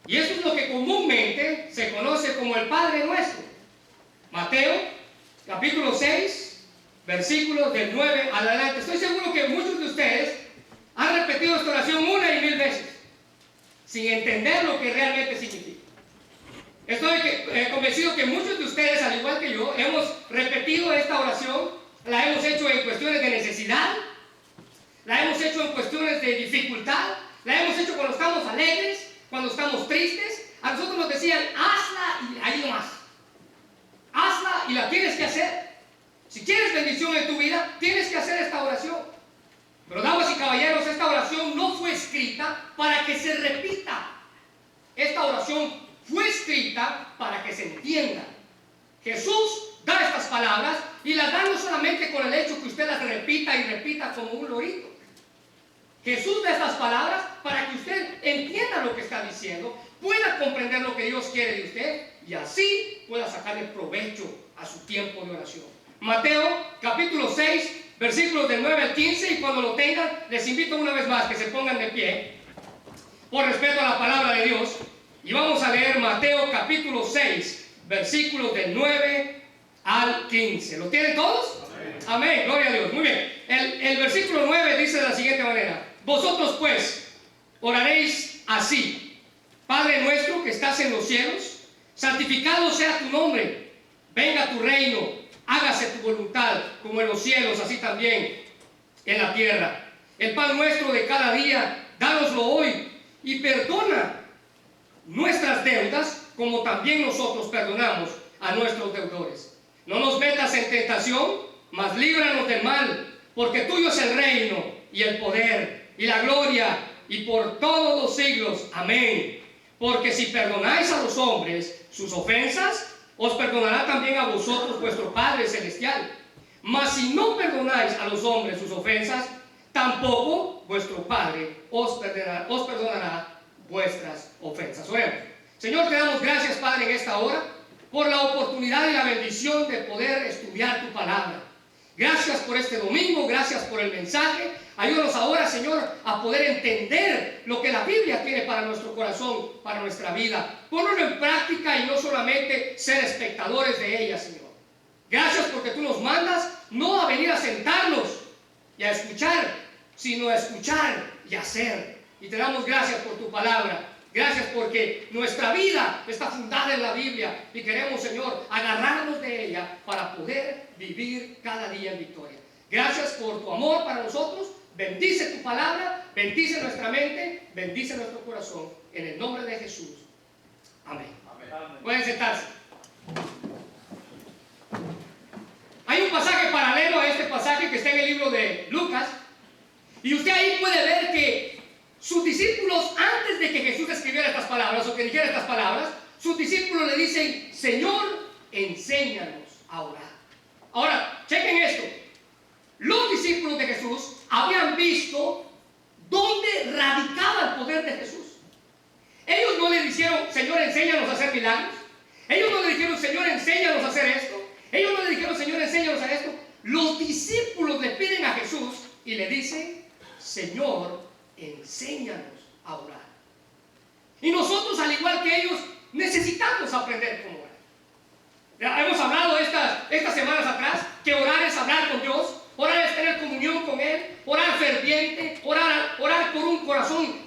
Y eso es lo que comúnmente se conoce como el Padre Nuestro. Mateo, capítulo 6, versículos del 9 al adelante. Estoy seguro que muchos de ustedes han repetido esta oración una y mil veces, sin entender lo que realmente significa. Estoy convencido que muchos de ustedes, al igual que yo, hemos repetido esta oración. La hemos hecho en cuestiones de necesidad, la hemos hecho en cuestiones de dificultad, la hemos hecho cuando estamos alegres, cuando estamos tristes. A nosotros nos decían, hazla y ahí nomás. Hazla y la tienes que hacer. Si quieres bendición en tu vida, tienes que hacer esta oración. Pero damas y caballeros, esta oración no fue escrita para que se repita. Esta oración fue escrita para que se entienda. Jesús da estas palabras y las da no solamente con el hecho que usted las repita y repita como un lorito. Jesús da estas palabras para que usted entienda lo que está diciendo, pueda comprender lo que Dios quiere de usted y así pueda sacarle provecho a su tiempo de oración. Mateo capítulo 6, versículos del 9 al 15, y cuando lo tengan, les invito una vez más que se pongan de pie, por respeto a la palabra de Dios, y vamos a leer Mateo capítulo 6, versículos del 9 al 15. ¿Lo tienen todos? Amén. Amén, gloria a Dios. Muy bien. El versículo 9 dice de la siguiente manera: vosotros pues oraréis así: Padre nuestro que estás en los cielos, santificado sea tu nombre, venga tu reino, hágase tu voluntad, como en los cielos, así también en la tierra. El pan nuestro de cada día, dánoslo hoy, y perdona nuestras deudas, como también nosotros perdonamos a nuestros deudores. No nos metas en tentación, mas líbranos del mal, porque tuyo es el reino, y el poder, y la gloria, y por todos los siglos. Amén. Porque si perdonáis a los hombres sus ofensas, os perdonará también a vosotros vuestro Padre Celestial. Mas si no perdonáis a los hombres sus ofensas, tampoco vuestro Padre os perdonará vuestras ofensas. Oremos. Señor, te damos gracias, Padre, en esta hora, por la oportunidad y la bendición de poder estudiar tu palabra. Gracias por este domingo, gracias por el mensaje. Ayúdanos ahora, Señor, a poder entender lo que la Biblia tiene para nuestro corazón, para nuestra vida. Ponlo en práctica y no solamente ser espectadores de ella, Señor. Gracias porque tú nos mandas no a venir a sentarnos y a escuchar, sino a escuchar y hacer. Y te damos gracias por tu palabra. Gracias porque nuestra vida está fundada en la Biblia y queremos, Señor, agarrarnos de ella para poder vivir cada día en victoria. Gracias por tu amor para nosotros. Bendice tu palabra, bendice nuestra mente, bendice nuestro corazón. En el nombre de Jesús. Amén. Amén. Pueden sentarse. Hay un pasaje paralelo a este pasaje que está en el libro de Lucas. Y usted ahí puede ver que sus discípulos, antes de que Jesús escribiera estas palabras o que dijera estas palabras, sus discípulos le dicen: Señor, enséñanos a orar. Ahora, chequen esto. Los discípulos de Jesús habían visto dónde radicaba el poder de Jesús. Ellos no le dijeron: Señor, enséñanos a hacer milagros. Ellos no le dijeron: Señor, enséñanos a hacer esto. Ellos no le dijeron: Señor, enséñanos a esto. Los discípulos le piden a Jesús y le dicen: Señor, enséñanos a orar. Y nosotros, al igual que ellos, necesitamos aprender cómo orar. Ya hemos hablado estas semanas atrás que orar es hablar con Dios, orar es tener comunión con Él, orar ferviente, orar por un corazón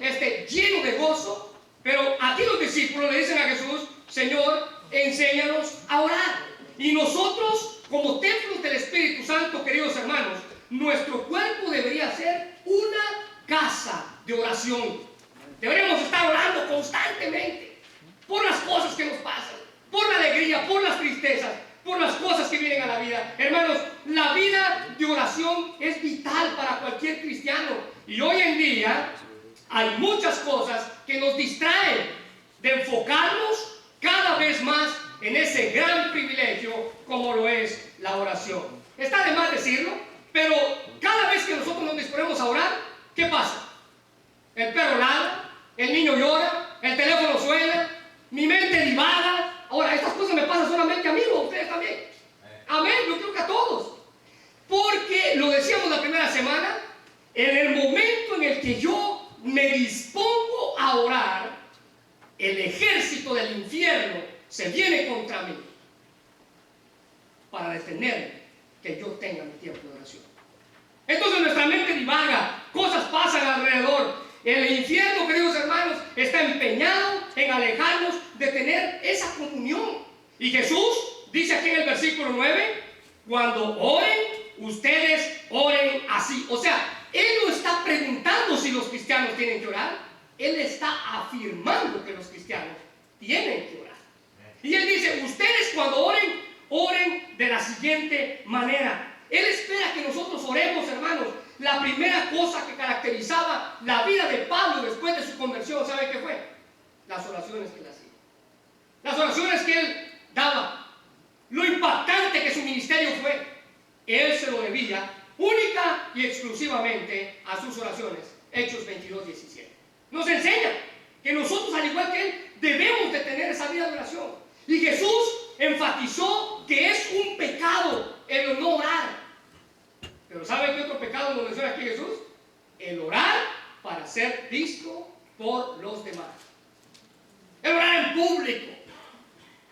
lleno de gozo. Pero aquí los discípulos le dicen a Jesús: Señor, enséñanos a orar. Y nosotros, como templos del Espíritu Santo, queridos hermanos, nuestro cuerpo debería ser una casa de oración. Deberíamos estar orando constantemente por las cosas que nos pasan, por la alegría, por las tristezas, por las cosas que vienen a la vida. Hermanos, la vida de oración es vital para cualquier cristiano. Y hoy en día hay muchas cosas que nos distraen de enfocarnos cada vez más en ese gran privilegio como lo es la oración. Está de más decirlo, pero cada vez que nosotros nos disponemos a orar, ¿qué pasa? El perro ladra, el niño llora, el teléfono suena, mi mente divaga. Ahora, estas cosas me pasan solamente a mí o a ustedes también. Amén, yo creo que a todos. Porque, lo decíamos la primera semana, en el momento en el que yo me dispongo a orar, el ejército del infierno se viene contra mí para detener que yo tenga mi tiempo de oración. Entonces nuestra mente divaga, cosas pasan alrededor. El infierno, queridos hermanos, está empeñado en alejarnos de tener esa comunión. Y Jesús dice aquí en el versículo 9, cuando oren, ustedes oren así. O sea, Él no está preguntando si los cristianos tienen que orar. Él está afirmando que los cristianos tienen que orar. Y Él dice, ustedes cuando oren, oren de la siguiente manera. Él espera que nosotros oremos, hermanos. La primera cosa que caracterizaba la vida de Pablo después de su conversión, ¿sabe qué fue? Las oraciones que él hacía. Las oraciones que él daba. Lo impactante que su ministerio fue. Él se lo debía única y exclusivamente a sus oraciones. Hechos 22:17. Nos enseña que nosotros, al igual que él, debemos de tener esa vida de oración. Y Jesús enfatizó que es un pecado el no orar. Pero ¿sabe qué otro pecado nos menciona aquí Jesús? El orar para ser visto por los demás. El orar en público.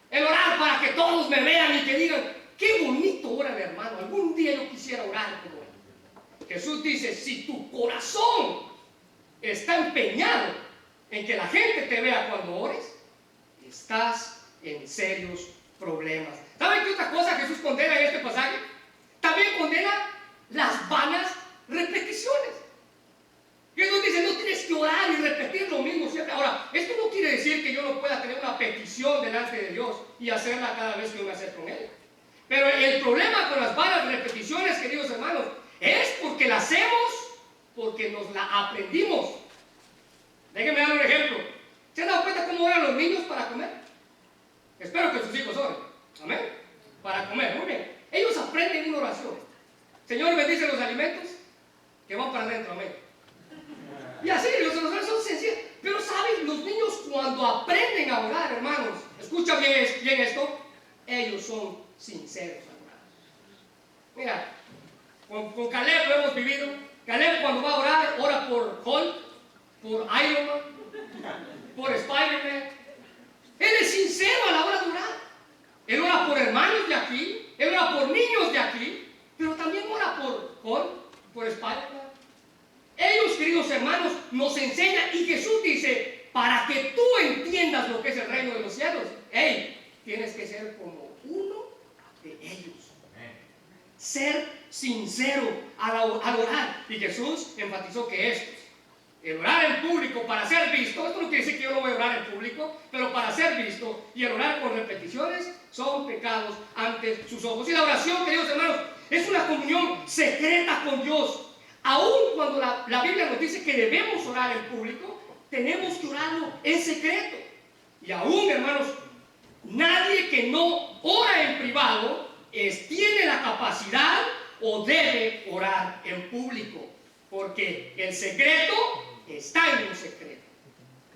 El orar para que todos me vean y que digan, qué bonito ora el hermano, algún día yo quisiera orar como él. Jesús dice, si tu corazón está empeñado en que la gente te vea cuando ores, estás en serios problemas. ¿Saben qué otra cosa Jesús condena en este pasaje? También condena las vanas repeticiones. Jesús dice, no tienes que orar y repetir lo mismo siempre. Ahora, esto no quiere decir que yo no pueda tener una petición delante de Dios y hacerla cada vez que yo me acerco con Él. Pero el problema con las vanas repeticiones, queridos hermanos, es porque las hacemos, porque nos la aprendimos. Déjenme dar un ejemplo. ¿Se han dado cuenta cómo oran los niños para comer? Espero que sus hijos oren. Amén. Para comer, muy bien. Ellos aprenden una oración. Señor, bendice los alimentos que van para adentro, amén. Y así, los oraciones son sencillas. Pero saben, los niños cuando aprenden a orar, hermanos, escucha bien esto, ellos son sinceros al orar. Mira, con Caleb lo hemos vivido. Caleb cuando va a orar, ora por Hulk, por Iron Man, por Spider-Man. Él es sincero a la hora de orar. Él ora por hermanos de aquí, él ora por niños de aquí, pero también ora por Hulk, por Spider-Man. Ellos, queridos hermanos, nos enseñan, y Jesús dice, para que tú entiendas lo que es el reino de los cielos, tienes que ser como uno de ellos. Ser sincero al orar. Y Jesús enfatizó que el orar en público para ser visto, esto no quiere decir que yo no voy a orar en público, pero para ser visto y el orar con repeticiones son pecados ante sus ojos. Y la oración, queridos hermanos, es una comunión secreta con Dios. Aún cuando la Biblia nos dice que debemos orar en público, tenemos que orarlo en secreto. Y aún, hermanos, nadie que no ora en privado tiene la capacidad o debe orar en público, porque el secreto está en un secreto.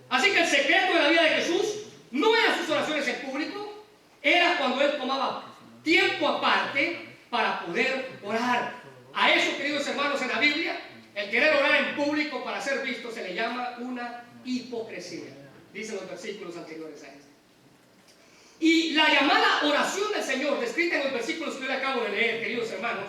Así que el secreto de la vida de Jesús no eran sus oraciones en público, era cuando Él tomaba tiempo aparte para poder orar. A eso, queridos hermanos, en la Biblia, el querer orar en público para ser visto se le llama una hipocresía. Dicen los versículos anteriores a este. Y la llamada oración del Señor, descrita en los versículos que yo le acabo de leer, queridos hermanos,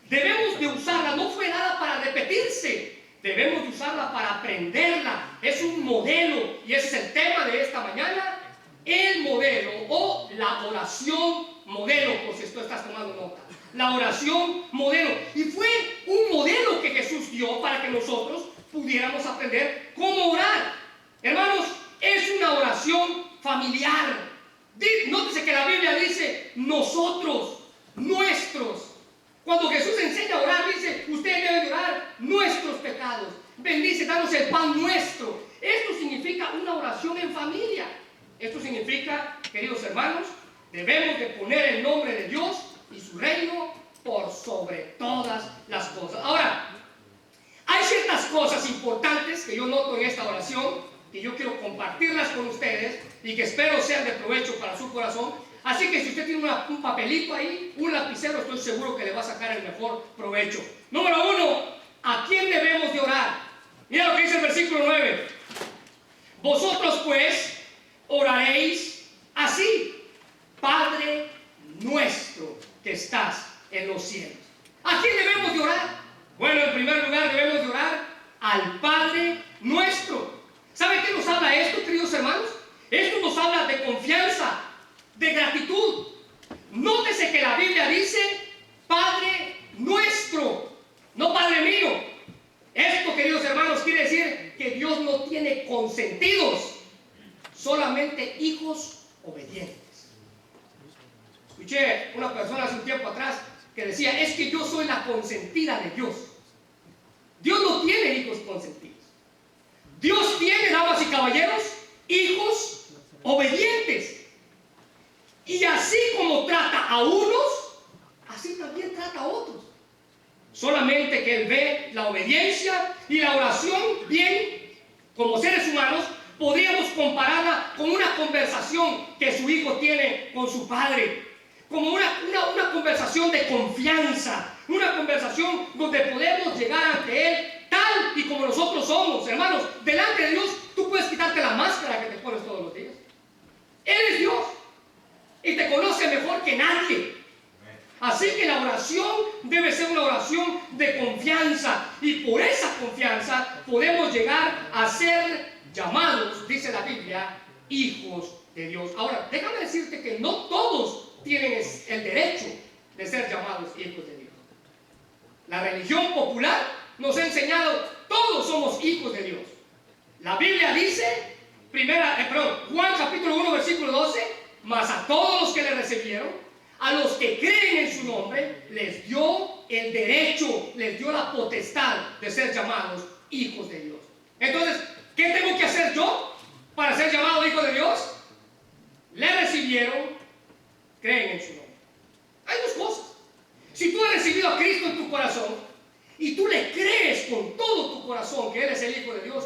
debemos de usarla, no fue nada para repetirse, debemos de usarla para aprenderla. Es un modelo, y ese es el tema de esta mañana, el modelo o la oración modelo, por si tú estás tomando nota. La oración modelo. Y fue un modelo que Jesús dio para que nosotros pudiéramos aprender cómo orar. Hermanos, es una oración familiar. Nótese que la Biblia dice nosotros, nuestros. Cuando Jesús enseña a orar, dice, ustedes deben orar nuestros pecados. Bendice, danos el pan nuestro. Esto significa una oración en familia. Esto significa, queridos hermanos, debemos de poner el nombre de Dios y su reino por sobre todas las cosas. Ahora, hay ciertas cosas importantes que yo noto en esta oración y yo quiero compartirlas con ustedes y que espero sean de provecho para su corazón. Así que si usted tiene un papelito ahí, un lapicero, estoy seguro que le va a sacar el mejor provecho. Número 1, ¿a quién debemos de orar? Mira lo que dice el versículo 9. Vosotros pues, oraréis así: Padre nuestro que estás en los cielos. ¿A quién debemos de orar? Bueno, en primer lugar debemos de orar al Padre nuestro. ¿Sabe qué nos habla esto, queridos hermanos? Esto nos habla de confianza, de gratitud. Nótese que la Biblia dice Padre nuestro, no Padre mío. Esto, queridos hermanos, quiere decir que Dios no tiene consentidos, solamente hijos obedientes. Escuché una persona hace un tiempo atrás que decía: es que yo soy la consentida de Dios. Dios no tiene hijos consentidos. Dios tiene, damas y caballeros, hijos obedientes. Y así como trata a unos, así también trata a otros. Solamente que Él ve la obediencia y la oración bien. Como seres humanos podríamos compararla con una conversación que su hijo tiene con su padre, como una conversación de confianza, una conversación donde podemos llegar ante Él tal y como nosotros somos. Hermanos, delante de Dios tú puedes quitarte la máscara que te pones todos los días. Él es Dios y te conoce mejor que nadie. Así que la oración debe ser una oración de confianza, y por esa confianza podemos llegar a ser llamados, dice la Biblia, hijos de Dios. Ahora, déjame decirte que no todos tienen el derecho de ser llamados hijos de Dios. La religión popular nos ha enseñado: todos somos hijos de Dios. La Biblia dice, Juan capítulo 1 versículo 12: mas a todos los que le recibieron, a los que creen en su nombre, les dio el derecho, les dio la potestad de ser llamados hijos de Dios. Entonces, ¿qué tengo que hacer yo para ser llamado hijo de Dios? Le recibieron, creen en su nombre. Hay dos cosas. Si tú has recibido a Cristo en tu corazón y tú le crees con todo tu corazón que Él es el Hijo de Dios,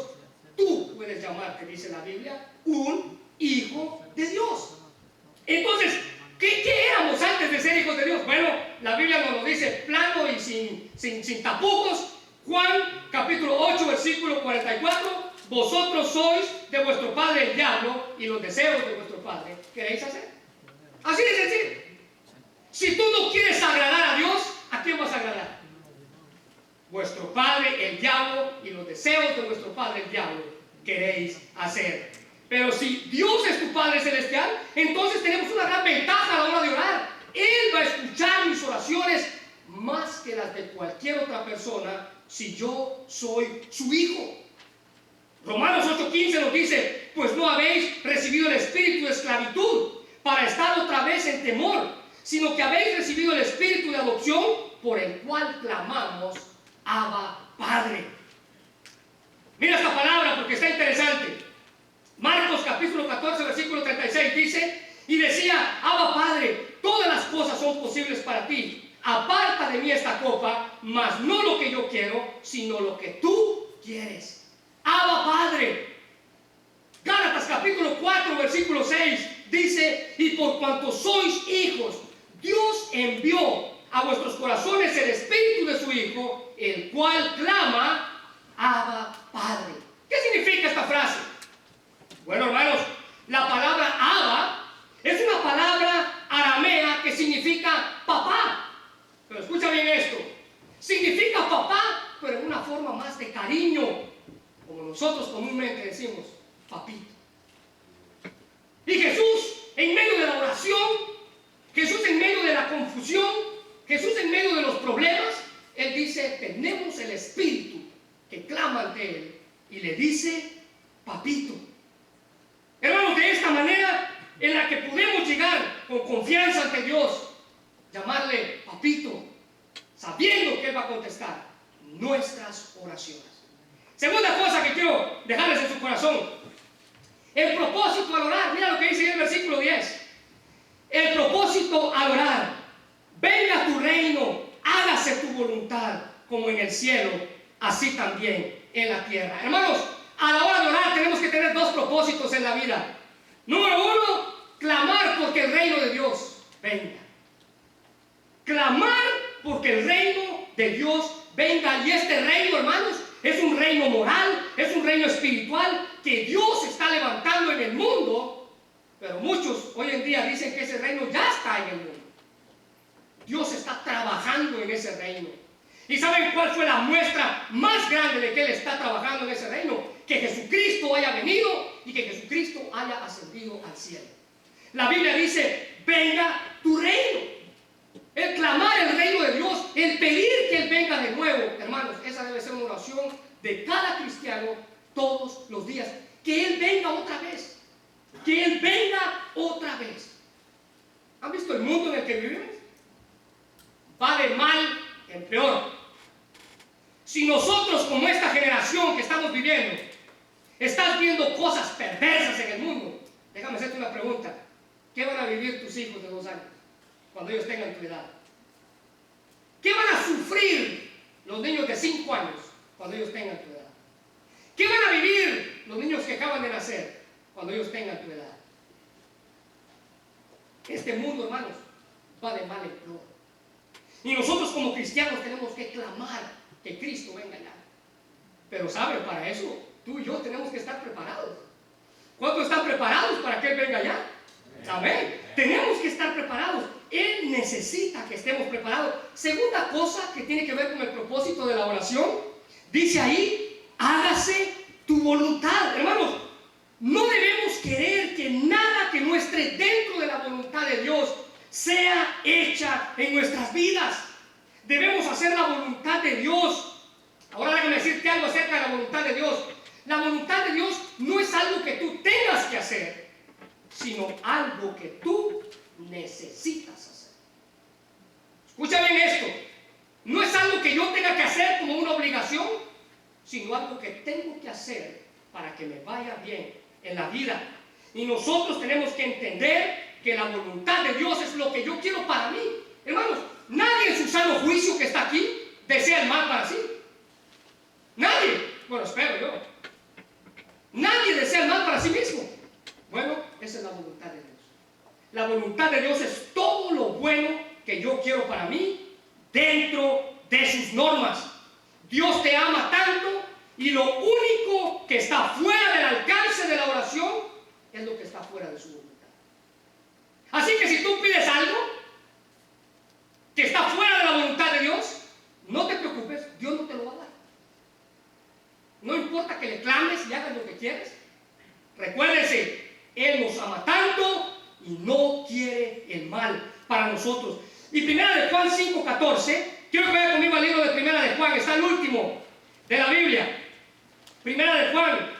tú puedes llamarte, dice la Biblia, un hijo de Dios. Entonces, ¿qué éramos antes de ser hijos de Dios? Bueno, la Biblia nos lo dice plano y sin tapujos. Juan capítulo 8 versículo 44: vosotros sois de vuestro padre el diablo, y los deseos de vuestro padre queréis hacer. Así de sencillo. Si tú no quieres agradar a Dios, ¿a quién vas a agradar? Vuestro padre el diablo, y los deseos de vuestro padre el diablo queréis hacer. Pero si Dios es tu Padre Celestial, entonces tenemos una gran ventaja a la hora de orar. Él va a escuchar mis oraciones más que las de cualquier otra persona, si yo soy su hijo. Romanos 8:15 nos dice: pues no habéis recibido el espíritu de esclavitud para estar otra vez en temor, sino que habéis recibido el espíritu de adopción, por el cual clamamos: Abba, Padre. Mira esta palabra porque está interesante. Marcos capítulo 14 versículo 36 dice: y decía: Abba, Padre, todas las cosas son posibles para ti. Aparta de mí esta copa, mas no lo que yo quiero, sino lo que tú quieres. Abba, Padre. Gálatas capítulo 4 versículo 6 dice: y por cuanto sois hijos, Dios envió a vuestros corazones el espíritu de su Hijo, el cual clama: Abba, Padre. ¿Qué significa esta frase? Bueno, hermanos, la palabra Abba es una palabra aramea que significa papá. Pero escucha bien esto: significa papá, pero en una forma más de cariño, como nosotros comúnmente decimos, papito. Y Jesús, en medio de la oración, Jesús en medio de la confusión, Jesús en medio de los problemas, Él dice: tenemos el Espíritu que clama ante Él y le dice: papito. Hermanos, de esta manera en la que podemos llegar con confianza ante Dios, llamarle papito, sabiendo que Él va a contestar nuestras oraciones. Segunda cosa que quiero dejarles en su corazón: el propósito al orar. Mira lo que dice en el versículo 10. El propósito al orar: venga tu reino, hágase tu voluntad, como en el cielo, así también en la tierra. Hermanos, a la hora de orar tenemos que tener dos propósitos en la vida. Número uno, clamar porque el reino de Dios venga. Clamar porque el reino de Dios venga. Y este reino, hermanos, es un reino moral, es un reino espiritual que Dios está levantando en el mundo muchos hoy en día dicen que ese reino ya está en el mundo. Dios está trabajando en ese reino. ¿Y saben cuál fue la muestra más grande de que Él está trabajando en ese reino? Que Jesucristo haya venido y que Jesucristo haya ascendido al cielo. La Biblia dice, venga tu reino. El clamar el reino de Dios, el pedir que Él venga de nuevo, hermanos, esa debe ser una oración de cada cristiano todos los días. Que Él venga otra vez. Que Él venga otra vez. ¿Han visto el mundo en el que vivimos? Va de mal en peor. Si nosotros, como esta generación que estamos viviendo, estás viendo cosas perversas en el mundo, déjame hacerte una pregunta. ¿Qué van a vivir tus hijos de 2 años cuando ellos tengan tu edad? ¿Qué van a sufrir los niños de 5 años cuando ellos tengan tu edad? ¿Qué van a vivir los niños que acaban de nacer cuando ellos tengan tu edad? Este mundo, hermanos, va de mal en peor. Y nosotros como cristianos tenemos que clamar que Cristo venga ya. Pero ¿saben? Para eso tú y yo tenemos que estar preparados. ¿Cuántos están preparados para que Él venga ya? Amén. Tenemos que estar preparados. Él necesita que estemos preparados. Segunda cosa que tiene que ver con el propósito de la oración, dice ahí, hágase tu voluntad. Hermanos, no debemos querer que nada que no esté dentro de la voluntad de Dios sea hecha en nuestras vidas. Debemos hacer la voluntad de Dios. Ahora déjame decirte algo acerca de la voluntad de Dios. La voluntad de Dios no es algo que tú tengas que hacer, sino algo que tú necesitas hacer. Escucha bien esto. No es algo que yo tenga que hacer como una obligación, sino algo que tengo que hacer para que me vaya bien en la vida. Y nosotros tenemos que entender que la voluntad de Dios es lo que yo quiero para mí. Hermanos, nadie en su sano juicio que está aquí desea el mal para sí. Nadie. Bueno, espero yo. Nadie desea el mal para sí mismo. Bueno, esa es la voluntad de Dios. La voluntad de Dios es todo lo bueno que yo quiero para mí dentro de sus normas. Dios te ama tanto y lo único que está fuera del alcance de la oración es lo que está fuera de su voluntad. Así que si tú pides algo que está fuera de la voluntad de Dios, no te preocupes, Dios no te lo va a dar. No importa que le clames y hagas lo que quieres. Recuérdese, Él nos ama tanto y no quiere el mal para nosotros. Y primera de Juan 5:14, quiero que vaya conmigo al libro de primera de Juan, está el último de la Biblia. Primera de Juan.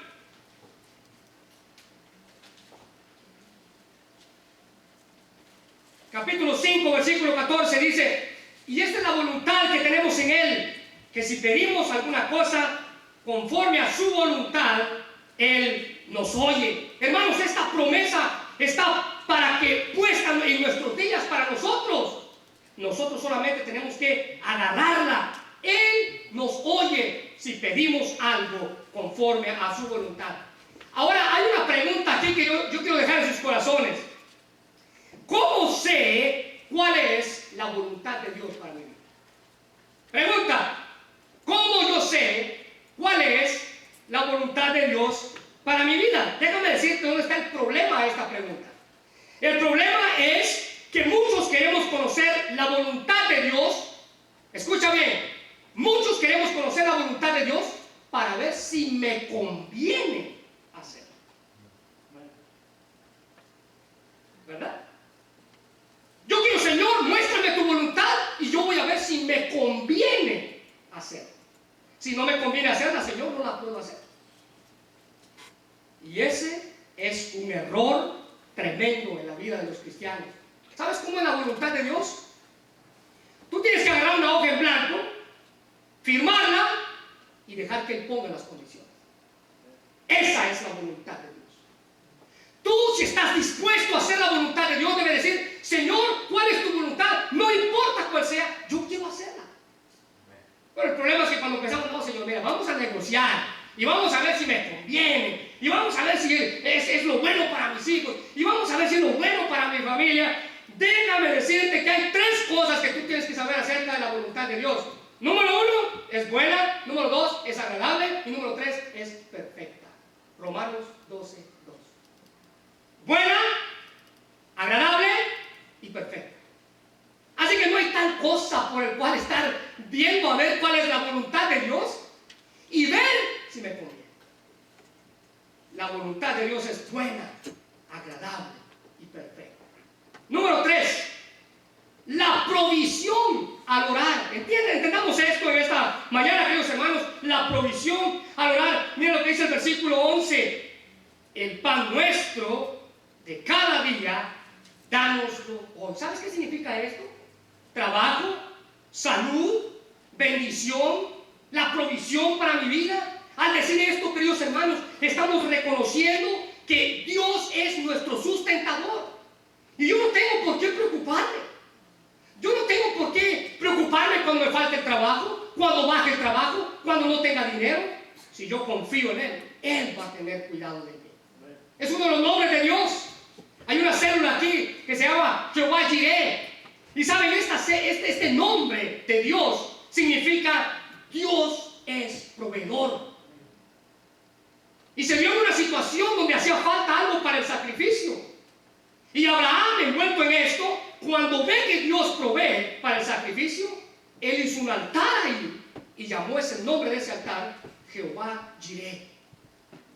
Capítulo 5, versículo 14 dice, y esta es la voluntad que tenemos en Él, que si pedimos alguna cosa conforme a su voluntad, Él nos oye. Hermanos, esta promesa está para que puesta en nuestros días para nosotros. Nosotros solamente tenemos que agarrarla. Él nos oye si pedimos algo conforme a su voluntad. Ahora, hay una pregunta aquí que yo quiero dejar en sus corazones. ¿Cómo sé cuál es la voluntad de Dios para mi vida? Pregunta, ¿cómo yo sé cuál es la voluntad de Dios para mi vida? Déjame decirte dónde está el problema de esta pregunta. El problema es que muchos queremos conocer la voluntad de Dios. Escucha bien, muchos queremos conocer la voluntad de Dios para ver si me conviene hacerlo. ¿Verdad? Yo quiero, Señor, muéstrame tu voluntad y yo voy a ver si me conviene hacerla. Si no me conviene hacerla, Señor, no la puedo hacer. Y ese es un error tremendo en la vida de los cristianos. ¿Sabes cómo es la voluntad de Dios? Tú tienes que agarrar una hoja en blanco, firmarla y dejar que Él ponga las condiciones. Esa es la voluntad de Dios. Tú, si estás dispuesto a hacer la voluntad de Dios, debes decir, Señor, ¿cuál es tu voluntad? No importa cuál sea, yo quiero hacerla. Pero el problema es que cuando pensamos, no, Señor, mira, vamos a negociar y vamos a ver si me conviene y vamos a ver si es lo bueno para mis hijos y vamos a ver si es lo bueno para mi familia. Déjame decirte que hay 3 cosas que tú tienes que saber acerca de la voluntad de Dios. Número 1, es buena. Número 2, es agradable. Y número 3, es perfecta. Romanos 12:2. Buena, cosa por el cual estar viendo a ver cuál es la voluntad de Dios y ver si me conviene. La voluntad de Dios es buena, agradable y perfecta. Número 3, la provisión al orar. Entendamos esto en esta mañana, queridos hermanos. La provisión al orar. Miren lo que dice el versículo 11. El pan nuestro de cada día, dánoslo hoy. ¿Sabes qué significa esto? Trabajo, salud, bendición, la provisión para mi vida. Al decir esto, queridos hermanos, estamos reconociendo que Dios es nuestro sustentador. Y yo no tengo por qué preocuparme. Yo no tengo por qué preocuparme cuando me falte el trabajo, cuando baje el trabajo, cuando no tenga dinero. Si yo confío en Él, Él va a tener cuidado de mí. Es uno de los nombres de Dios. Hay una célula aquí que se llama Jehová Jireh. Y saben, este nombre de Dios significa Dios es proveedor. Y se vio en una situación donde hacía falta algo para el sacrificio. Y Abraham, envuelto en esto, cuando ve que Dios provee para el sacrificio, él hizo un altar ahí y llamó ese nombre de ese altar Jehová Jireh.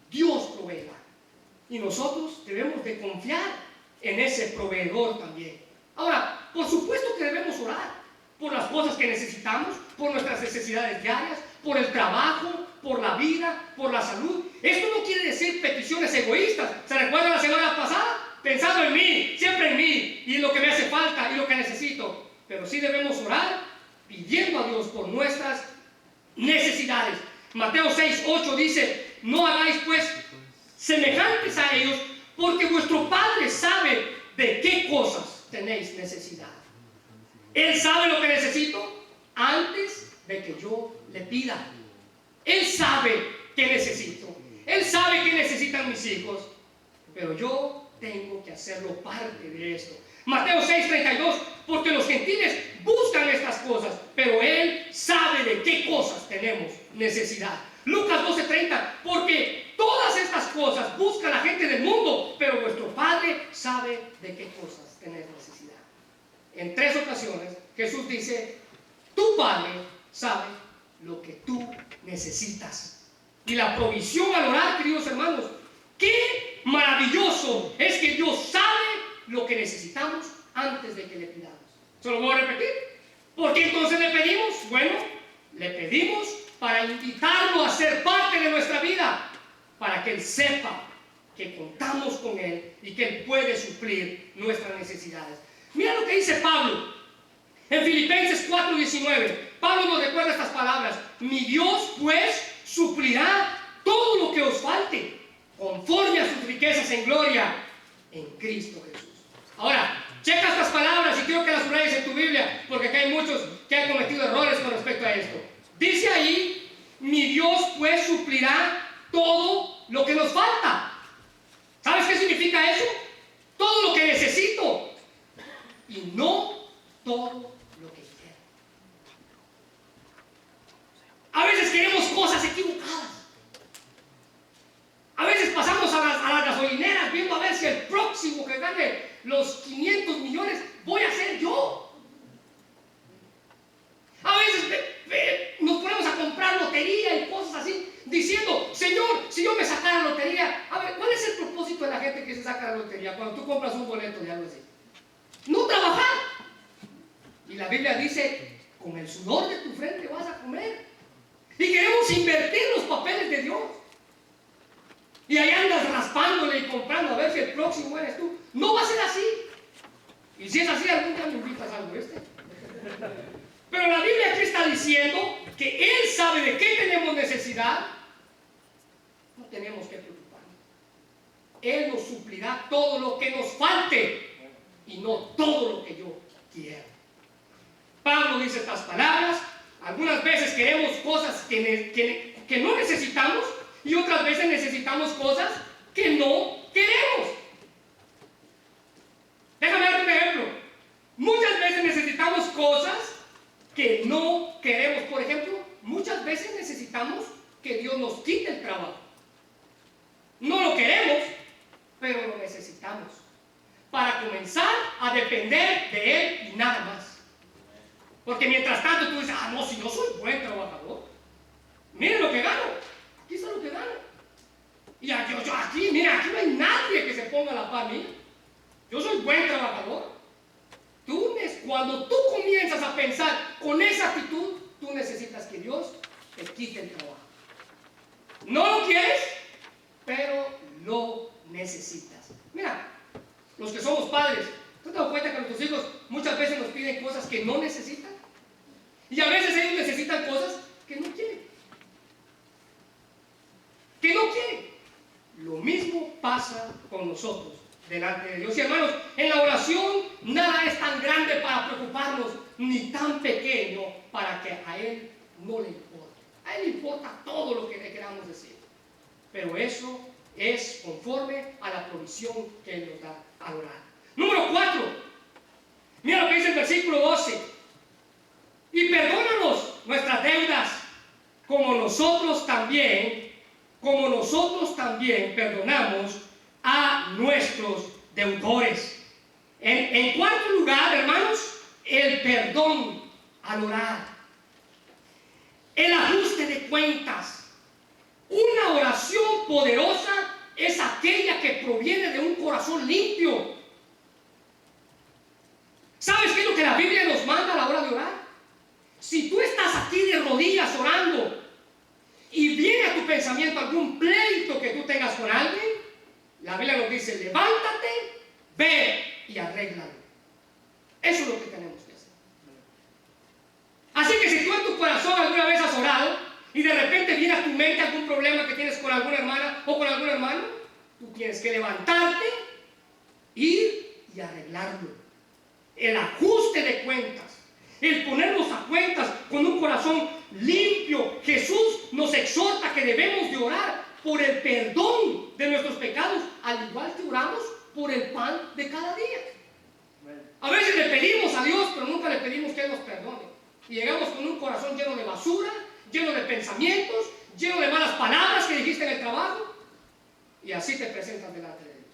Dios proveerá. Y nosotros debemos de confiar en ese proveedor también. Ahora, por supuesto que debemos orar por las cosas que necesitamos, por nuestras necesidades diarias, por el trabajo, por la vida, por la salud. Esto no quiere decir peticiones egoístas. ¿Se recuerdan la semana pasada? Pensando en mí, siempre en mí, y en lo que me hace falta y lo que necesito. Pero sí debemos orar pidiendo a Dios por nuestras necesidades. Mateo 6:8 dice: no hagáis pues semejantes a ellos, porque vuestro Padre sabe de qué cosas tenéis necesidad. Él sabe lo que necesito antes de que yo le pida. Él sabe qué necesito. Él sabe qué necesitan mis hijos. Pero yo tengo que hacerlo parte de esto. Mateo 6:32, porque los gentiles buscan estas cosas, pero Él sabe de qué cosas tenemos necesidad. Lucas 12:30, porque todas estas cosas busca la gente del mundo, pero vuestro Padre sabe de qué cosas tenéis necesidad. En 3 ocasiones Jesús dice: tu Padre sabe lo que tú necesitas. Y la provisión al orar, queridos hermanos, qué maravilloso es que Dios sabe lo que necesitamos antes de que le pidamos. ¿Se lo voy a repetir? ¿Por qué entonces le pedimos? Bueno, le pedimos para invitarlo a ser parte de nuestra vida, para que Él sepa que contamos con Él y que Él puede suplir nuestras necesidades. Mira lo que dice Pablo en Filipenses 4:19. Pablo nos recuerda estas palabras: mi Dios pues suplirá todo lo que os falte, conforme a sus riquezas en gloria en Cristo Jesús. Ahora, checa estas palabras y quiero que las subrayes en tu Biblia, porque acá hay muchos que han cometido errores con respecto a esto. Dice ahí: mi Dios pues suplirá todo lo que nos falta. ¿Sabes qué significa eso? Todo lo que necesito y no todo lo que quiero. A veces queremos cosas equivocadas. A veces pasamos a las gasolineras viendo a ver si el próximo que gane los 500 millones voy a ser yo. A veces nos ponemos a comprar lotería y cosas así, diciendo: Señor, si yo me sacara la lotería. A ver, ¿cuál es el propósito de la gente que se saca la lotería cuando tú compras un boleto de algo así? No trabajar. Y la Biblia dice: con el sudor de tu frente vas a comer. Y queremos invertir los papeles de Dios. Y ahí andas raspándole y comprando a ver si el próximo eres tú. No va a ser así. Y si es así, algún día me invitas a algo Pero la Biblia aquí está diciendo que Él sabe de qué tenemos necesidad. No tenemos que preocuparnos. Él nos suplirá todo lo que nos falte y no todo lo que yo quiera. Pablo dice estas palabras. Algunas veces queremos cosas que no necesitamos, y otras veces necesitamos cosas que no queremos. Déjame darte un ejemplo. Muchas veces necesitamos cosas que no queremos. Por ejemplo, muchas veces necesitamos que Dios nos quite el trabajo. No lo queremos, pero lo necesitamos para comenzar a depender de Él y nada más. Porque mientras tanto tú dices, no, si yo soy buen trabajador, miren lo que gano, aquí está lo que gano. Y yo aquí, mira, aquí no hay nadie que se ponga a la par mía. Yo soy buen trabajador. Cuando tú comienzas a pensar con esa actitud, tú necesitas que Dios te quite el trabajo. No lo quieres, pero lo necesitas. Mira, los que somos padres, ¿tú te das cuenta que nuestros hijos muchas veces nos piden cosas que no necesitan? Y a veces ellos necesitan cosas que no quieren. Que no quieren. Lo mismo pasa con nosotros delante de Dios. Y hermanos, en la oración nada es tan grande para preocuparnos, ni tan pequeño para que a Él no le importe. A Él le importa todo lo que le queramos decir. Pero eso es conforme a la provisión que Él nos da al orar. Número 4. Mira lo que dice el versículo 12. Y perdónanos nuestras deudas, como nosotros también perdonamos a nuestros deudores. En cuarto lugar, hermanos, el perdón al orar. El ajuste de cuentas. Una oración poderosa es aquella que proviene de un corazón limpio. ¿Sabes qué es lo que la Biblia nos manda a la hora de orar? Si tú estás aquí de rodillas orando y viene a tu pensamiento algún pleito que tú tengas con alguien, la Biblia nos dice, levántate, ve y arréglalo. Eso es lo que tenemos que hacer. Así que si tú en tu corazón alguna vez has orado y de repente viene a tu mente algún problema que tienes con alguna hermana o con algún hermano, tú tienes que levantarte, ir y arreglarlo. El ajuste de cuentas, el ponernos a cuentas con un corazón limpio. Jesús nos exhorta que debemos de orar por el perdón de nuestros pecados, al igual que oramos por el pan de cada día. A veces le pedimos a Dios, pero nunca le pedimos que Él nos perdone. Y llegamos con un corazón lleno de basura, lleno de pensamientos, lleno de malas palabras que dijiste en el trabajo, y así te presentas delante de Dios.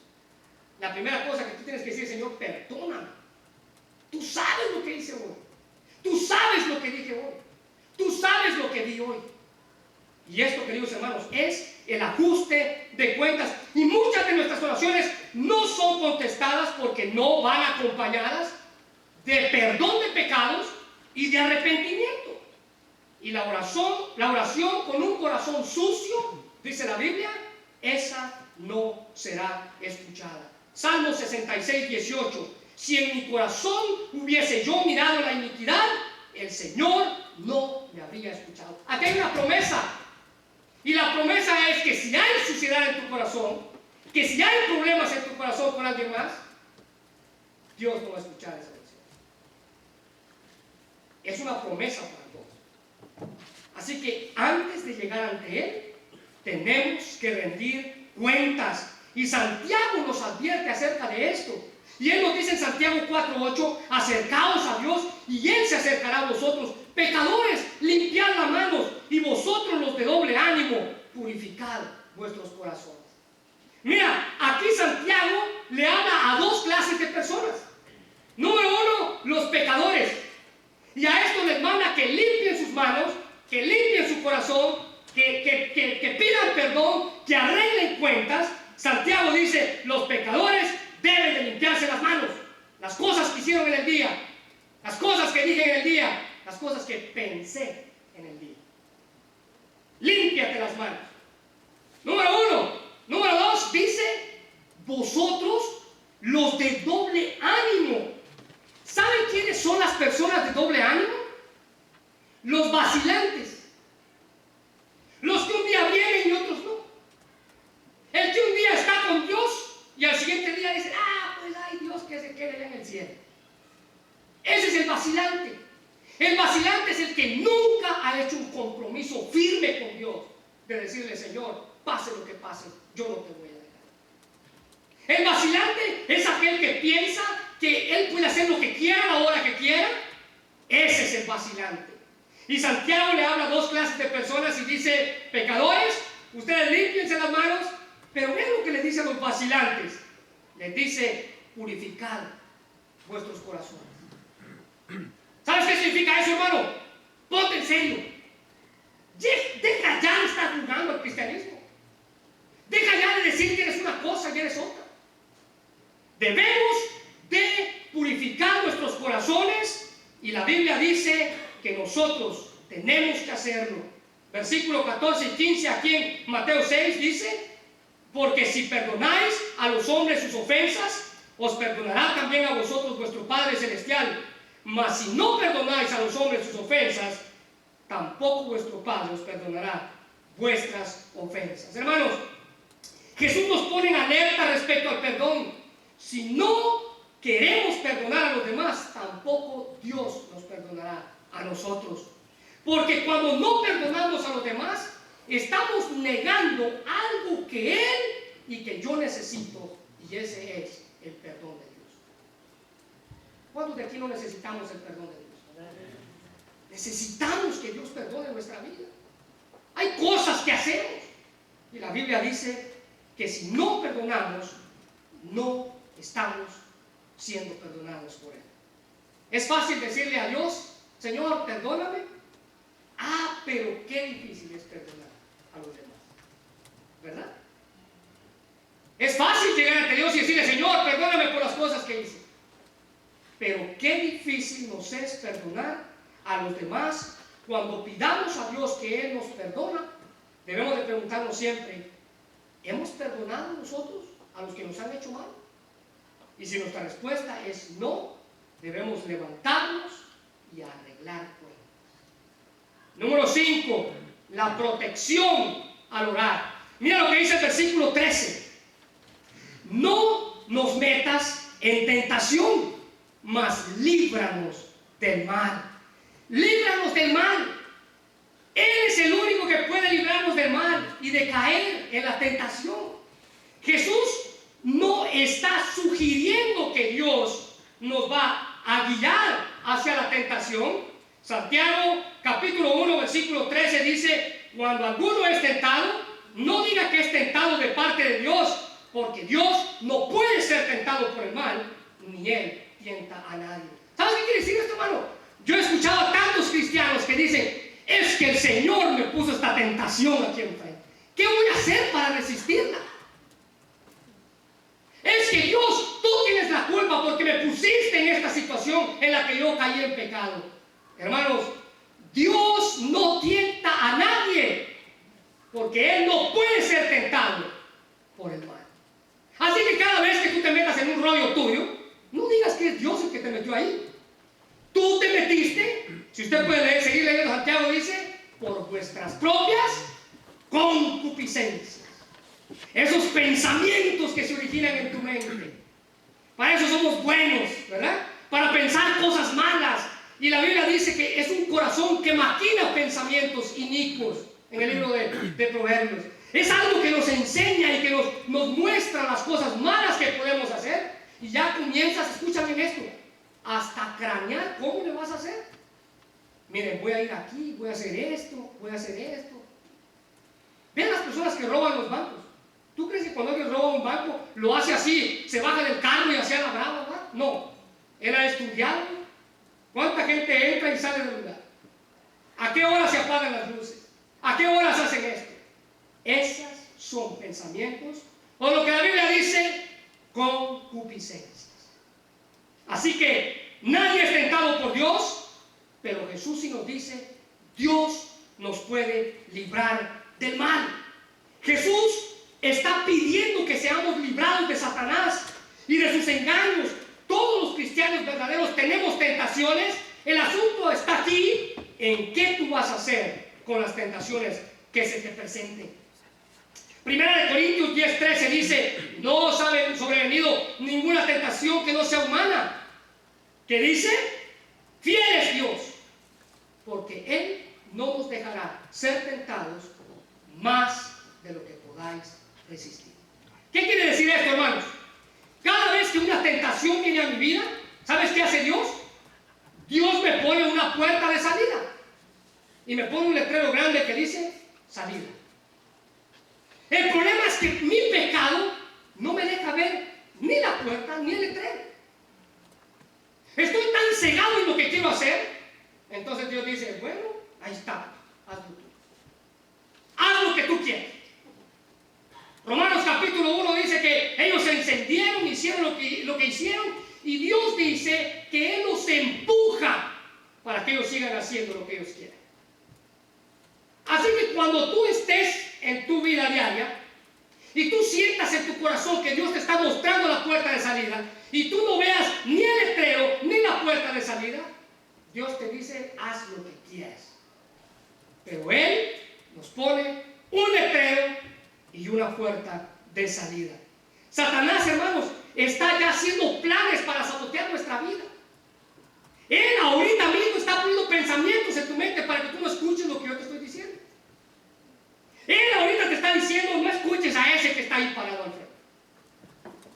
La primera cosa que tú tienes que decir, Señor, perdóname. Tú sabes lo que hice hoy. Tú sabes lo que dije hoy. Tú sabes lo que di hoy. Y esto, queridos hermanos, es el ajuste de cuentas. Y muchas de nuestras oraciones no son contestadas porque no van acompañadas de perdón de pecados y de arrepentimiento. Y la oración con un corazón sucio, dice la Biblia, esa no será escuchada. Salmo 66, 18. Si en mi corazón hubiese yo mirado la iniquidad, el Señor no me habría escuchado. Aquí hay una promesa. Y la promesa es que si hay suciedad en tu corazón, que si hay problemas en tu corazón con alguien más, Dios no va a escuchar esa oración. Es una promesa para todos. Así que antes de llegar ante Él, tenemos que rendir cuentas. Y Santiago nos advierte acerca de esto. Y Él nos dice en Santiago 4:8, acercaos a Dios y Él se acercará a vosotros. Pecadores, limpiad las manos, y vosotros los de doble ánimo, purificad vuestros corazones. Mira, aquí Santiago le habla a dos clases de personas. Número uno, los pecadores. Y a esto les manda que limpien sus manos, que limpien su corazón, que pidan perdón, que arreglen cuentas. Santiago dice, los pecadores deben de limpiarse las manos. Las cosas que hicieron en el día, las cosas que dije en el día, las cosas que pensé en el día. Límpiate las manos. Número uno. Número dos, dice, vosotros los de doble ánimo. ¿Saben quiénes son las personas de doble ánimo? Los vacilantes. Los que un día vienen y otros no. El que un día está con Dios y al siguiente día dice, pues hay Dios que se quede en el cielo. Ese es el vacilante. El vacilante es el que nunca ha hecho un compromiso firme con Dios de decirle, Señor, pase lo que pase, yo no te voy a dejar. El vacilante es aquel que piensa que él puede hacer lo que quiera a la hora que quiera. Ese es el vacilante. Y Santiago le habla a dos clases de personas y dice, pecadores, ustedes límpiense las manos, pero vean lo que les dice a los vacilantes. Les dice, purificad vuestros corazones. ¿Sabes qué significa eso, hermano? Ponte en serio. Deja ya de estar jugando al cristianismo. Deja ya de decir que eres una cosa y eres otra. Debemos de purificar nuestros corazones y la Biblia dice que nosotros tenemos que hacerlo. Versículo 14 y 15 aquí en Mateo 6 dice: porque si perdonáis a los hombres sus ofensas, os perdonará también a vosotros vuestro Padre Celestial. Mas si no perdonáis a los hombres sus ofensas, tampoco vuestro Padre os perdonará vuestras ofensas. Hermanos, Jesús nos pone en alerta respecto al perdón. Si no queremos perdonar a los demás, tampoco Dios nos perdonará a nosotros. Porque cuando no perdonamos a los demás, estamos negando algo que Él y que yo necesito, y ese es el perdón de Dios. ¿Cuántos de aquí no necesitamos el perdón de Dios? Necesitamos que Dios perdone nuestra vida. Hay cosas que hacemos y la Biblia dice que si no perdonamos, no estamos siendo perdonados por Él. Es fácil decirle a Dios: Señor, perdóname. Pero qué difícil es perdonar a los demás, ¿verdad? Es fácil llegar ante Dios y decirle: Señor, perdóname por las cosas que hice. Pero qué difícil nos es perdonar a los demás. Cuando pidamos a Dios que Él nos perdona, debemos de preguntarnos siempre: ¿hemos perdonado nosotros a los que nos han hecho mal? Y si nuestra respuesta es no, debemos levantarnos y arreglar cuentas. Número 5, la protección al orar. Mira lo que dice el versículo 13: no nos metas en tentación, mas líbranos del mal. Líbranos del mal. Él es el único que puede librarnos del mal y de caer en la tentación. Jesús no está sugiriendo que Dios nos va a guiar hacia la tentación. Santiago capítulo 1 versículo 13 dice: cuando alguno es tentado, no diga que es tentado de parte de Dios, porque Dios no puede ser tentado por el mal, ni Él tienta a nadie. ¿Sabes qué quiere decir esto, hermano? Yo he escuchado a tantos cristianos que dicen: es que el Señor me puso esta tentación aquí enfrente. ¿Qué voy a hacer para resistirla? Es que Dios, tú tienes la culpa porque me pusiste en esta situación en la que yo caí en pecado. Hermanos, Dios no tienta a nadie, porque Él no puede ser tentado por el mal. Así que cada vez que tú te metas en un rollo tuyo, no digas que es Dios el que te metió ahí. Tú te metiste. Si usted puede leer, seguir leyendo, Santiago dice: por vuestras propias concupiscencias. Esos pensamientos que se originan en tu mente. Para eso somos buenos, ¿verdad? Para pensar cosas malas. Y la Biblia dice que es un corazón que maquina pensamientos inicuos en el libro de Proverbios. Es algo que nos enseña y que nos muestra las cosas malas que podemos hacer. Y ya comienzas, escúchame en esto, hasta cranear cómo le vas a hacer. Miren, voy a ir aquí, voy a hacer esto, voy a hacer esto. Vean las personas que roban los bancos. ¿Tú crees que cuando alguien roba un banco lo hace así, se baja del carro y hacía la brava, ¿verdad? No, era estudiado. ¿Cuánta gente entra y sale del lugar? ¿A qué hora se apagan las luces? ¿A qué horas hacen esto? Esas son pensamientos, o lo que la Biblia dice, concupiscencias. Así que nadie es tentado por Dios, pero Jesús sí nos dice: Dios nos puede librar del mal. Jesús está pidiendo que seamos librados de Satanás y de sus engaños. Todos los cristianos verdaderos tenemos tentaciones. El asunto está aquí en qué tú vas a hacer con las tentaciones que se te presenten. Primera de Corintios 10:13 dice: no os ha sobrevenido ninguna tentación que no sea humana. ¿Qué dice? Fiel es Dios, porque Él no nos dejará ser tentados más de lo que podáis resistir. ¿Qué quiere decir esto, hermanos? Cada vez que una tentación viene a mi vida, ¿sabes qué hace Dios? Dios me pone una puerta de salida y me pone un letrero grande que dice: salida. El problema es que mi pecado no me deja ver ni la puerta ni el letrero. Estoy tan cegado en lo que quiero hacer entonces Dios dice, bueno, ahí está, hazlo tú. Haz lo que tú quieras. Romanos capítulo 1 dice que ellos se encendieron, hicieron lo que hicieron, y Dios dice que Él los empuja para que ellos sigan haciendo lo que ellos quieren. Así que cuando tú estés en tu vida diaria y tú sientas en tu corazón que Dios te está mostrando la puerta de salida y tú no veas ni el letrero ni la puerta de salida, Dios te dice, haz lo que quieras. Pero Él nos pone un letrero y una puerta de salida. Satanás, hermanos, está ya haciendo planes para sabotear nuestra vida. Él ahorita mismo está poniendo pensamientos en tu mente para que tú no escuches lo que yo te estoy diciendo. Él ahorita te está diciendo, no escuches a ese que está ahí parado al frente.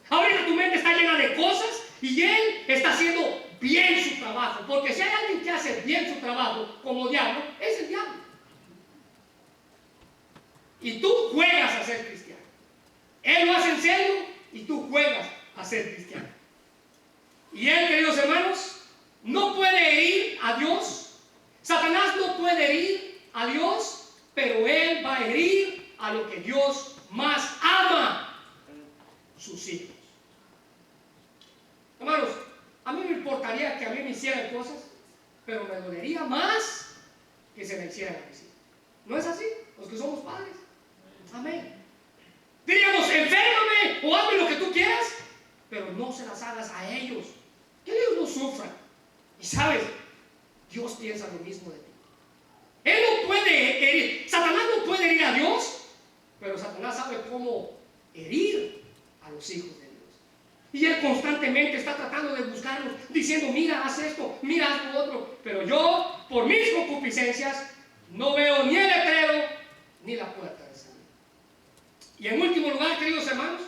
Ahorita tu mente está llena de cosas y Él está haciendo bien su trabajo. Porque si hay alguien que hace bien su trabajo como diablo, es el diablo. Y tú juegas a ser cristiano. Él lo hace en serio y tú juegas a ser cristiano. Y Él, queridos hermanos, no puede herir a Dios. Satanás no puede herir a Dios, pero Él va a herir a lo que Dios más ama, sus hijos. Hermanos, a mí me importaría que a mí me hicieran cosas, pero me dolería más que se me hicieran a mis hijos. ¿No es así? Los que somos padres. Amén. Diríamos, enférmame o hazme lo que tú quieras, pero no se las hagas a ellos. Que ellos no sufran. Y sabes, Dios piensa lo mismo de ti. Él no puede herir, Satanás no puede herir a Dios, pero Satanás sabe cómo herir a los hijos de Dios. Y él constantemente está tratando de buscarlos, diciendo, mira, haz esto, mira, haz lo otro. Pero yo, por mis concupiscencias, no veo ni el letrero ni la puerta de salida. Y en último lugar, queridos hermanos,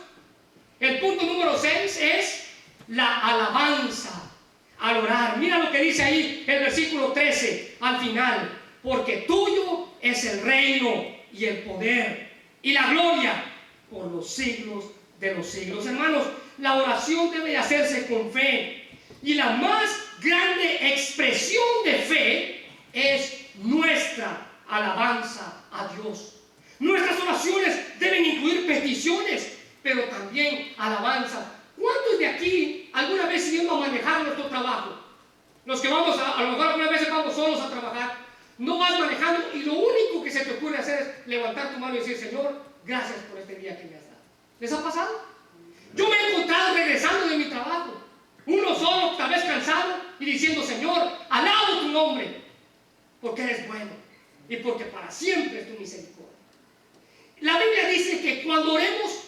el punto número 6 es la alabanza al orar. Mira lo que dice ahí el versículo 13 al final. Porque tuyo es el reino y el poder y la gloria por los siglos de los siglos. Hermanos, la oración debe de hacerse con fe. Y la más grande expresión de fe es nuestra alabanza a Dios. Nuestras oraciones deben incluir peticiones, pero también alabanza. ¿Cuántos de aquí alguna vez yendo a manejar nuestro trabajo? Los que vamos a lo mejor algunas veces vamos solos a trabajar. No vas manejando y lo único que se te ocurre hacer es levantar tu mano y decir, Señor, gracias por este día que me has dado. ¿Les ha pasado? Yo me he encontrado regresando de mi trabajo, uno solo, tal vez cansado, y diciendo, Señor, alabo tu nombre, porque eres bueno y porque para siempre es tu misericordia. La Biblia dice que cuando oremos,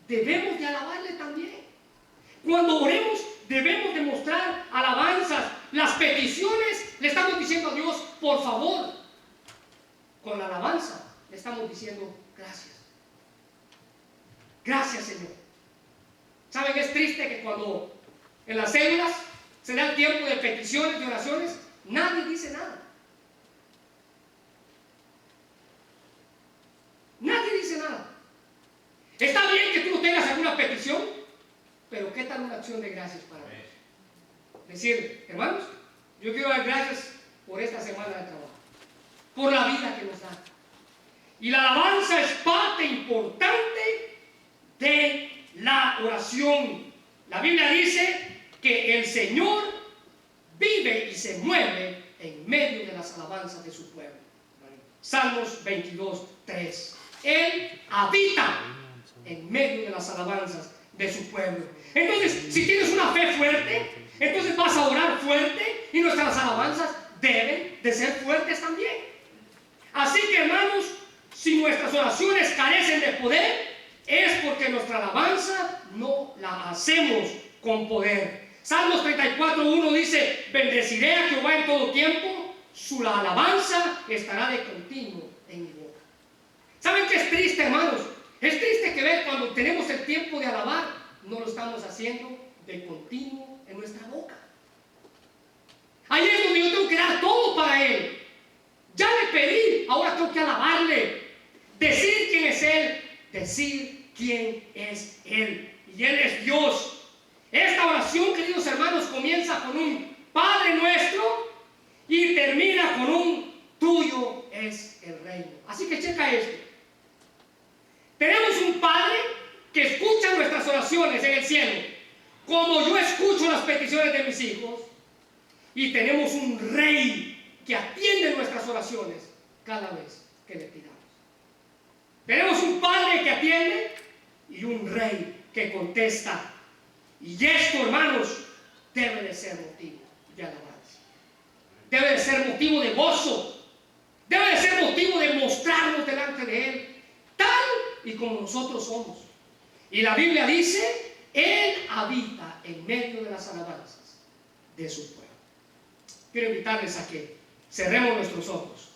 debemos de alabarle también. Cuando oremos, debemos de mostrar alabanzas. Las peticiones le estamos diciendo a Dios, por favor. Con la alabanza le estamos diciendo, gracias. Gracias, Señor. ¿Saben que es triste que cuando en las células se da el tiempo de peticiones, de oraciones, nadie dice nada? Nadie dice nada. Está bien que tú no tengas alguna petición, pero ¿qué tal una acción de gracias para Dios? Decir, hermanos, yo quiero dar gracias por esta semana de trabajo, por la vida que nos da. Y la alabanza es parte importante de la oración. La Biblia dice que el Señor vive y se mueve en medio de las alabanzas de su pueblo. Salmos 22:3. Él habita en medio de las alabanzas de su pueblo. Entonces, si tienes una fe fuerte, entonces vas a orar fuerte y nuestras alabanzas deben de ser fuertes también. Así que, hermanos, si nuestras oraciones carecen de poder, es porque nuestra alabanza no la hacemos con poder. Salmos 34:1 dice, bendeciré a Jehová en todo tiempo, su alabanza estará de continuo en mi boca. ¿Saben qué es triste, hermanos? Es triste que ver cuando tenemos el tiempo de alabar, no lo estamos haciendo de continuo en nuestra boca. Ahí es donde yo tengo que dar todo para Él. Ya le pedí, ahora tengo que alabarle, decir quién es Él, decir quién es Él. Y Él es Dios. Esta oración, queridos hermanos, comienza con un Padre nuestro Y termina con un tuyo es el reino. Así que checa esto. Tenemos un Padre que escucha nuestras oraciones en el cielo, como yo escucho las peticiones de mis hijos. Y tenemos un Rey que atiende nuestras oraciones cada vez que le pidamos. Tenemos un Padre que atiende y un Rey que contesta. Y esto, hermanos, debe de ser motivo de alabanza. Debe de ser motivo de gozo. Debe de ser motivo de mostrarnos delante de Él, tal y como nosotros somos. Y la Biblia dice, Él habita en medio de las alabanzas de su pueblo. Quiero invitarles a que cerremos nuestros ojos